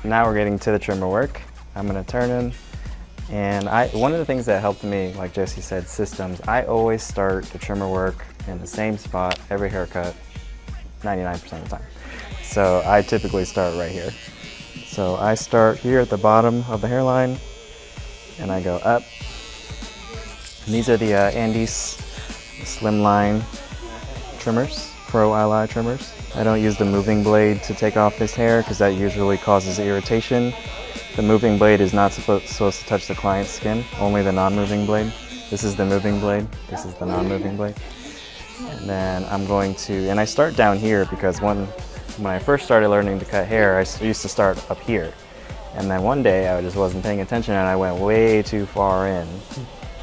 now we're getting to the trimmer work. I'm gonna turn him. And one of the things that helped me, like Jesse said, systems, I always start the trimmer work in the same spot every haircut, 99% of the time. So I typically start right here. So I start here at the bottom of the hairline and I go up. And these are the Andes Slimline trimmers, Pro Ally trimmers. I don't use the moving blade to take off this hair because that usually causes irritation. The moving blade is not supposed to touch the client's skin, only the non-moving blade. This is the moving blade, this is the non-moving blade. And then I'm going to, and I start down here because when I first started learning to cut hair, I used to start up here. And then one day I just wasn't paying attention and I went way too far in.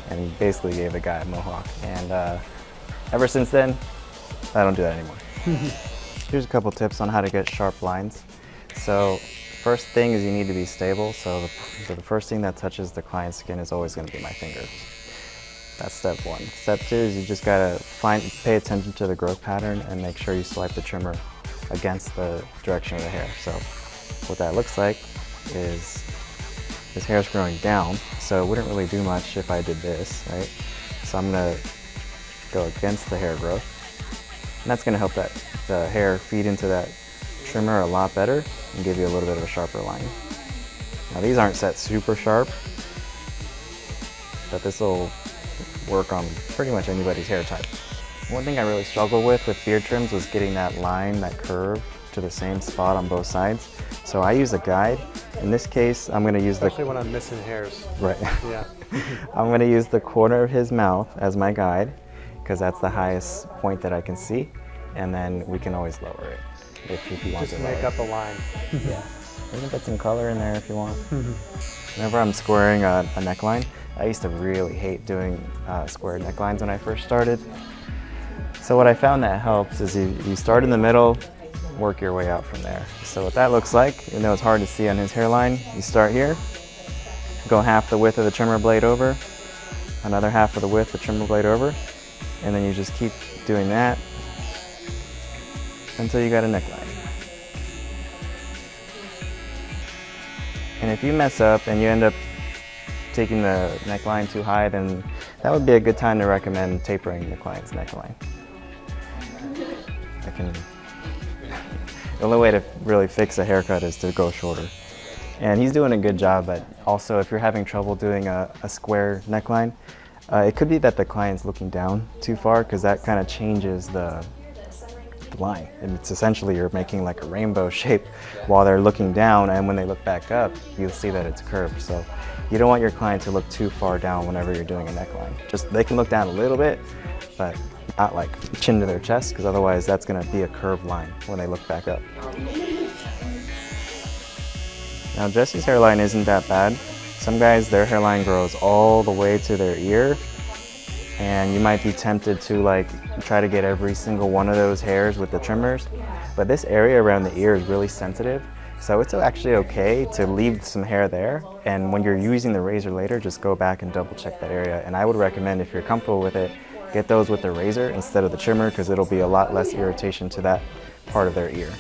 And he basically gave the guy a mohawk. And ever since then, I don't do that anymore. Here's a couple tips on how to get sharp lines. So first thing is you need to be stable. So the first thing that touches the client's skin is always going to be my finger. That's step one. Step two is you just gotta pay attention to the growth pattern and make sure you swipe the trimmer against the direction of the hair. So what that looks like is his hair's growing down, so it wouldn't really do much if I did this, right? So I'm gonna go against the hair growth. And that's gonna help the hair feed into that trimmer a lot better and give you a little bit of a sharper line. Now these aren't set super sharp, but this will work on pretty much anybody's hair type. One thing I really struggled with beard trims was getting that line, that curve, to the same spot on both sides. So I use a guide. In this case, I'm gonna use Especially when I'm missing hairs. Right. Yeah. I'm gonna use the corner of his mouth as my guide, because that's the highest point that I can see. And then we can always lower it if you want to. Just make up a line. Yeah. We can put some color in there if you want. Whenever I'm squaring a neckline, I used to really hate doing square necklines when I first started. So what I found that helps is you start in the middle, work your way out from there. So what that looks like, even though it's hard to see on his hairline, you start here, go half the width of the trimmer blade over, another half of the width of the trimmer blade over, and then you just keep doing that until you got a neckline. And if you mess up and you end up taking the neckline too high, then that would be a good time to recommend tapering the client's neckline. The only way to really fix a haircut is to go shorter. And he's doing a good job, but also if you're having trouble doing a square neckline, it could be that the client's looking down too far because that kind of changes the line. And it's essentially you're making like a rainbow shape while they're looking down, and when they look back up, you'll see that it's curved. So you don't want your client to look too far down whenever you're doing a neckline. They can look down a little bit, but not like chin to their chest, because otherwise that's going to be a curved line when they look back up. Now Jesse's hairline isn't that bad. Some guys, their hairline grows all the way to their ear, and you might be tempted to like try to get every single one of those hairs with the trimmers, but this area around the ear is really sensitive. So it's actually okay to leave some hair there, and when you're using the razor later, just go back and double check that area. And I would recommend, if you're comfortable with it, get those with the razor instead of the trimmer, because it'll be a lot less irritation to that part of their ear.